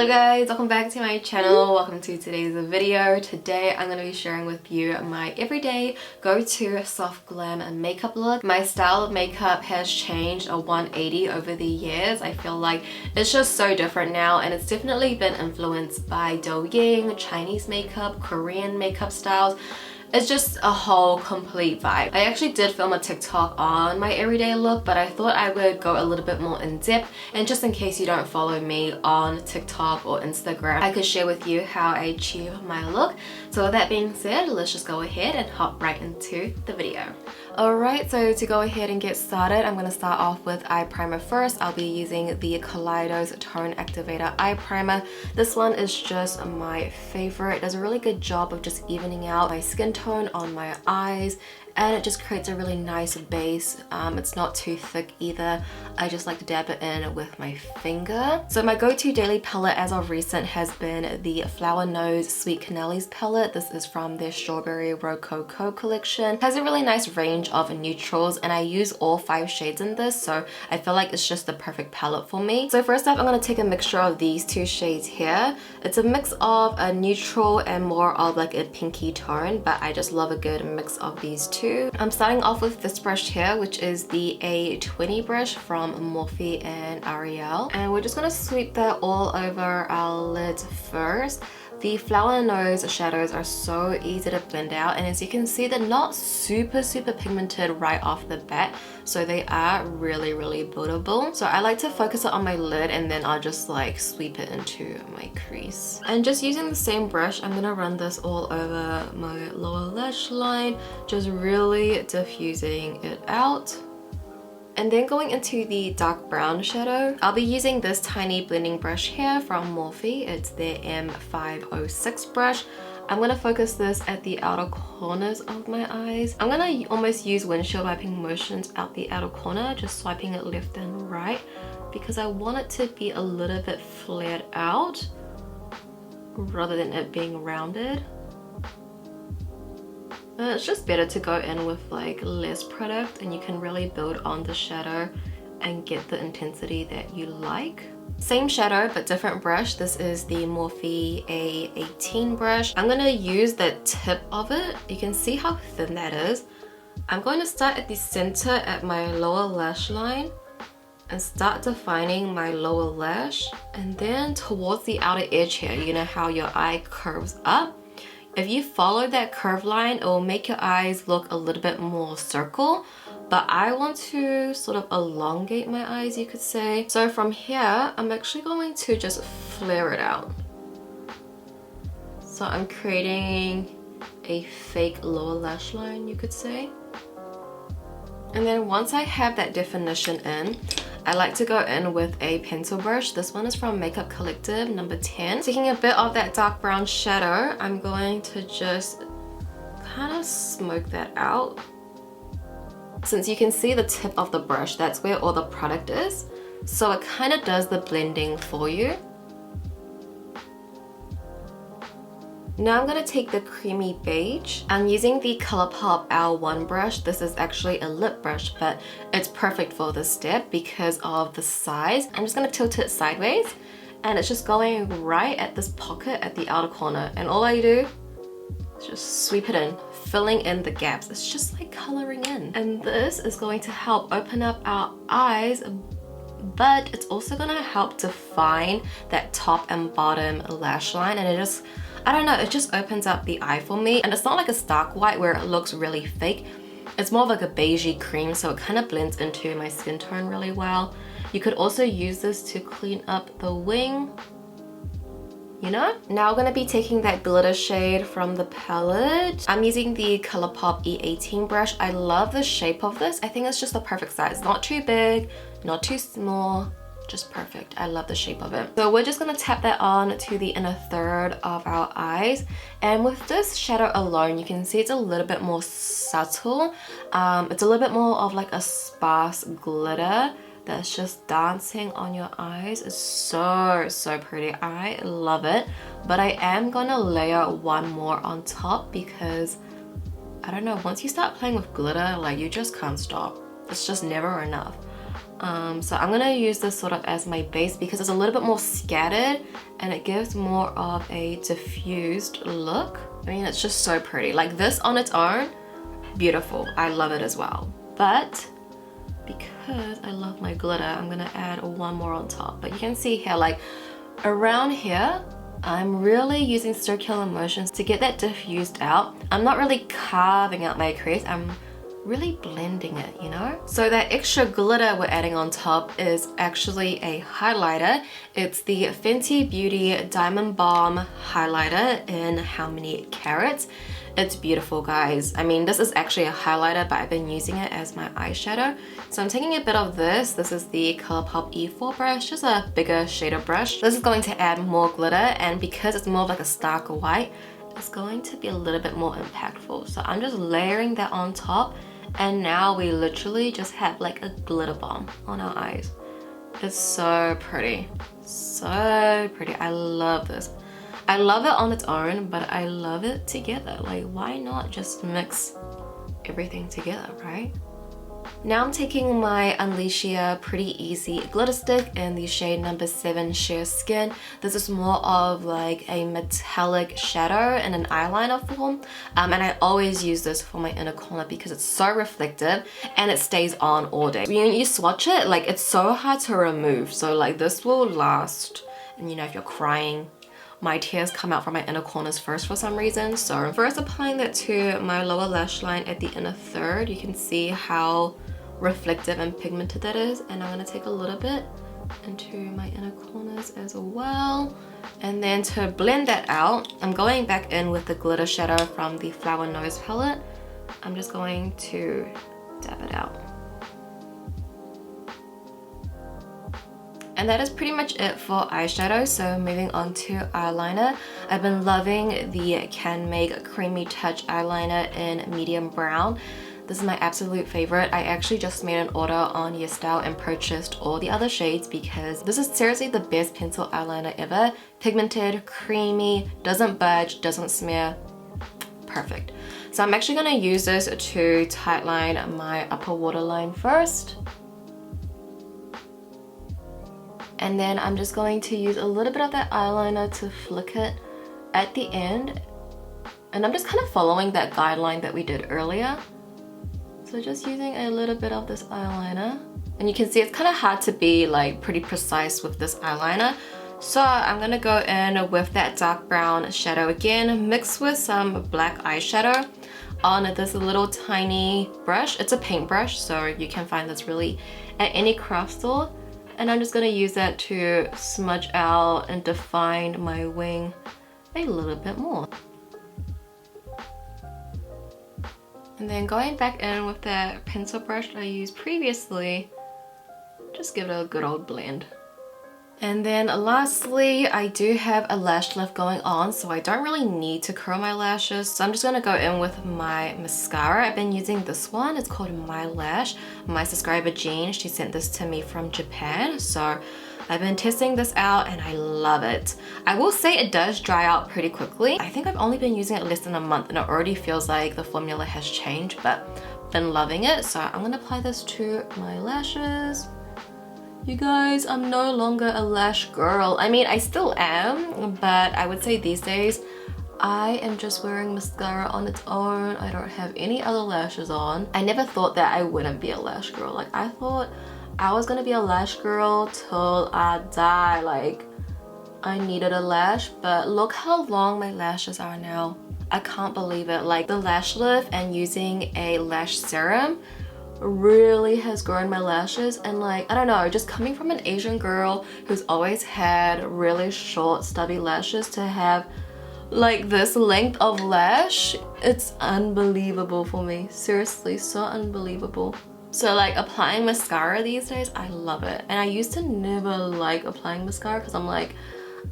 Hello guys, welcome back to my channel. Welcome to today's video. Today I'm going to be sharing with you my everyday go-to soft glam makeup look. My style of makeup has changed a 180 over the years. I feel like it's just so different now, and it's definitely been influenced by Douyin, Chinese makeup, Korean makeup styles. It's just a whole complete vibe. I actually did film a TikTok on my everyday look, but I thought I would go a little bit more in depth, and just in case you don't follow me on TikTok or Instagram, I could share with you how I achieve my look. So with that being said, let's just go ahead and hop right into the video. Alright, so to go ahead and get started, I'm going to start off with eye primer first. I'll be using the Kaleidos Tone Activator Eye Primer. This one is just my favorite. It does a really good job of just evening out my skin tone on my eyes, and it just creates a really nice base. It's not too thick either. I just like to dab it in with my finger. So my go-to daily palette as of recent has been the Flower Nose Sweet Canellis palette. This is from their Strawberry Rococo collection. It has a really nice range of neutrals, and I use all 5 shades in this, so I feel like it's just the perfect palette for me. So first up, I'm going to take a mixture of these 2 shades here. It's a mix of a neutral and more of like a pinky tone, but I just love a good mix of these two. I'm starting off with this brush here, which is the A20 brush from Morphe and Ariel, and we're just going to sweep that all over our lid first. The Flower Nose shadows are so easy to blend out, and as you can see, they're not super pigmented right off the bat, so they are really buildable. So I like to focus it on my lid, and then I'll just like sweep it into my crease. And just using the same brush, I'm gonna run this all over my lower lash line, just really diffusing it out. And then going into the dark brown shadow, I'll be using this tiny blending brush here from Morphe. It's their M506 brush. I'm going to focus this at the outer corners of my eyes. I'm going to almost use windshield wiping motions out the outer corner, just swiping it left and right, because I want it to be a little bit flared out rather than it being rounded. It's just better to go in with like less product, and you can really build on the shadow and get the intensity that you like. Same shadow but different brush. This is the Morphe A18 brush. I'm going to use the tip of it. You can see how thin that is. I'm going to start at the center at my lower lash line and start defining my lower lash, and then towards the outer edge here, you know how your eye curves up? If you follow that curve line, it will make your eyes look a little bit more circle, but I want to sort of elongate my eyes, you could say. So from here, I'm actually going to just flare it out. So I'm creating a fake lower lash line, you could say. And then once I have that definition in, I like to go in with a pencil brush. This one is from Makeup Collective number 10. Taking a bit of that dark brown shadow, I'm going to just kind of smoke that out. Since you can see the tip of the brush, that's where all the product is. So it kind of does the blending for you. Now I'm going to take the creamy beige. I'm using the ColourPop L1 brush. This is actually a lip brush, but it's perfect for this step because of the size. I'm just going to tilt it sideways, and it's just going right at this pocket at the outer corner. And all I do is just sweep it in, filling in the gaps. It's just like coloring in. And this is going to help open up our eyes, but it's also going to help define that top and bottom lash line, and it just, I don't know, it just opens up the eye for me. And it's not like a stark white where it looks really fake. It's more of like a beigey cream, so it kind of blends into my skin tone really well. You could also use this to clean up the wing, you know? Now I'm going to be taking that glitter shade from the palette. I'm using the ColourPop E18 brush. I love the shape of this. I think it's just the perfect size. Not too big, not too small. Just perfect. I love the shape of it. So we're just going to tap that on to the inner third of our eyes, and with this shadow alone, you can see it's a little bit more subtle. It's a little bit more of like a sparse glitter that's just dancing on your eyes. It's so pretty. I love it, but I am gonna layer one more on top because I don't know, once you start playing with glitter, like, you just can't stop. It's just never enough. So I'm gonna use this sort of as my base because it's a little bit more scattered and it gives more of a diffused look. I mean, it's just so pretty. Like this on its own, beautiful. I love it as well. But because I love my glitter, I'm gonna add one more on top. But you can see here, like around here, I'm really using circular motions to get that diffused out. I'm not really carving out my crease, I'm really blending it, you know? So that extra glitter we're adding on top is actually a highlighter. It's the Fenty Beauty Diamond Balm highlighter in How Many Carats. It's beautiful, guys. I mean, this is actually a highlighter, but I've been using it as my eyeshadow. So I'm taking a bit of this. This is the ColourPop E4 brush, just a bigger shader brush. This is going to add more glitter, and because it's more of like a starker white, it's going to be a little bit more impactful. So I'm just layering that on top, and now we literally just have like a glitter bomb on our eyes. It's so pretty. So pretty. I love this. I love it on its own, but I love it together. Like, why not just mix everything together, right? Now I'm taking my Unleashia Pretty Easy glitter stick in the shade number 7 Sheer Skin. This is more of like a metallic shadow in an eyeliner form, and I always use this for my inner corner because it's so reflective and it stays on all day. When you swatch it, like it's so hard to remove, so like this will last. And you know, if you're crying, my tears come out from my inner corners first for some reason. So first applying that to my lower lash line at the inner third, you can see how reflective and pigmented that is, and I'm going to take a little bit into my inner corners as well. And then to blend that out, I'm going back in with the glitter shadow from the Flower Nose palette. I'm just going to dab it out. And that is pretty much it for eyeshadow. So moving on to eyeliner. I've been loving the Can Make Creamy Touch eyeliner in medium brown. This is my absolute favorite. I actually just made an order on YesStyle and purchased all the other shades because this is seriously the best pencil eyeliner ever. Pigmented, creamy, doesn't budge, doesn't smear. Perfect. So I'm actually gonna use this to tightline my upper waterline first. And then I'm just going to use a little bit of that eyeliner to flick it at the end. And I'm just kind of following that guideline that we did earlier. So just using a little bit of this eyeliner. And you can see it's kind of hard to be like pretty precise with this eyeliner. So I'm gonna go in with that dark brown shadow again, mixed with some black eyeshadow on this little tiny brush. It's a paintbrush, so you can find this really at any craft store. And I'm just gonna use that to smudge out and define my wing a little bit more. And then going back in with that pencil brush that I used previously, just give it a good old blend. And then lastly, I do have a lash lift going on, so I don't really need to curl my lashes. So I'm just gonna go in with my mascara. I've been using this one. It's called My Lash. My subscriber Jean, she sent this to me from Japan. So I've been testing this out and I love it. I will say it does dry out pretty quickly. I think I've only been using it less than a month and it already feels like the formula has changed, but been loving it. So I'm gonna apply this to my lashes. You guys, I'm no longer a lash girl. I mean, I still am, but I would say these days, I am just wearing mascara on its own. I don't have any other lashes on. I never thought that I wouldn't be a lash girl. Like, I thought I was gonna be a lash girl till I die. Like, I needed a lash, but look how long my lashes are now. I can't believe it. Like, the lash lift and using a lash serum really has grown my lashes, and like, I don't know, just coming from an Asian girl who's always had really short stubby lashes to have like this length of lash, it's unbelievable for me. Seriously, so unbelievable. So like applying mascara these days, I love it. And I used to never like applying mascara because I'm like,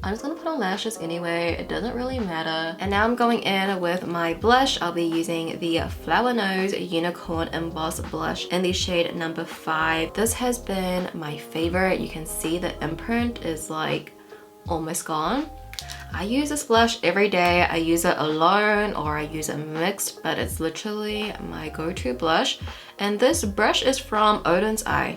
I'm just gonna put on lashes anyway, it doesn't really matter. And now I'm going in with my blush. I'll be using the Flower Nose Unicorn Emboss Blush in the shade number 5. This has been my favorite. You can see the imprint is like almost gone. I use this blush every day. I use it alone or I use it mixed, but it's literally my go-to blush. And this brush is from Odin's Eye.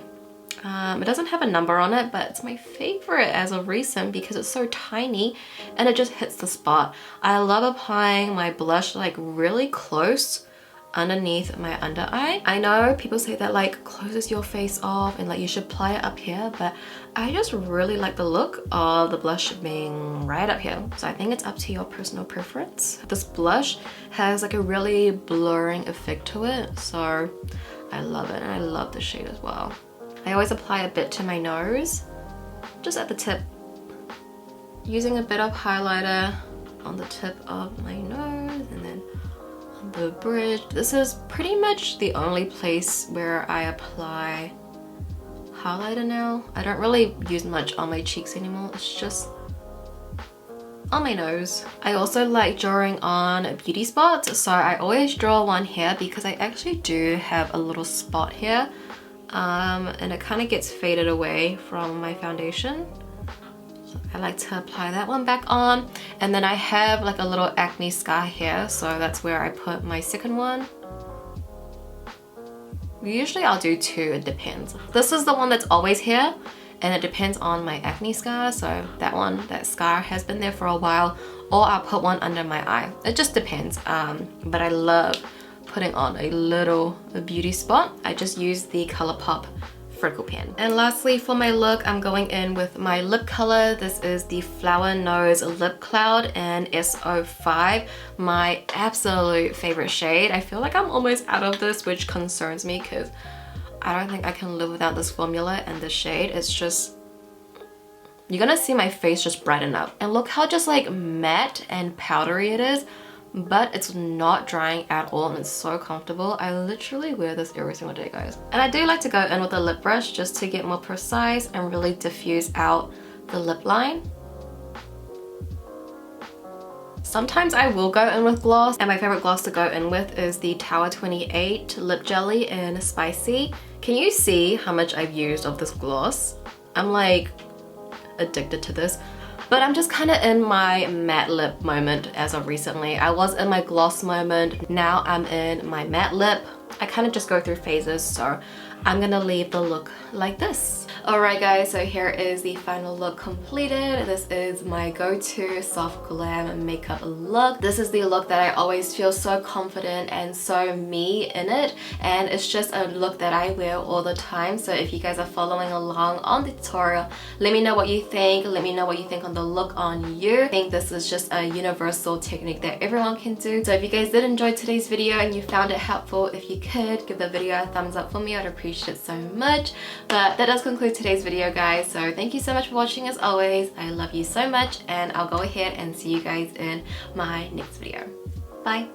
It doesn't have a number on it, but it's my favorite as of recent because it's so tiny and it just hits the spot. I love applying my blush like really close underneath my under eye. I know people say that like closes your face off and like you should apply it up here, but I just really like the look of the blush being right up here. So I think it's up to your personal preference. This blush has like a really blurring effect to it, so I love it, and I love the shade as well. I always apply a bit to my nose, just at the tip, using a bit of highlighter on the tip of my nose and then on the bridge. This is pretty much the only place where I apply highlighter now. I don't really use much on my cheeks anymore, it's just on my nose. I also like drawing on beauty spots, so I always draw one here because I actually do have a little spot here. And it kind of gets faded away from my foundation. So I like to apply that one back on. And then I have like a little acne scar here, so that's where I put my second one. Usually I'll do two, it depends. This is the one that's always here, and it depends on my acne scar. So that scar has been there for a while, or I'll put one under my eye. It just depends, but I love putting on a little beauty spot. I just use the ColourPop freckle pen. And lastly, for my look, I'm going in with my lip color. This is the Flower Nose Lip Cloud in SO5, my absolute favorite shade. I feel like I'm almost out of this, which concerns me because I don't think I can live without this formula and this shade. It's just, you're gonna see my face just brighten up. And look how just like matte and powdery it is, but it's not drying at all and it's so comfortable. I literally wear this every single day, guys. And I do like to go in with a lip brush just to get more precise and really diffuse out the lip line. Sometimes I will go in with gloss, and my favorite gloss to go in with is the Tower 28 Lip Jelly in Spicy. Can you see how much I've used of this gloss? I'm like addicted to this. But I'm just kind of in my matte lip moment as of recently. I was in my gloss moment, now I'm in my matte lip. I kind of just go through phases, so I'm gonna leave the look like this. Alright guys, so here is the final look completed. This is my go-to soft glam makeup look. This is the look that I always feel so confident and so me in it, and it's just a look that I wear all the time. So if you guys are following along on the tutorial, let me know what you think. Let me know what you think on the look on you. I think this is just a universal technique that everyone can do. So if you guys did enjoy today's video and you found it helpful, if you could give the video a thumbs up for me, I'd appreciate it so much. But that does conclude today's video, guys, so thank you so much for watching. As always, I love you so much, and I'll go ahead and see you guys in my next video. Bye.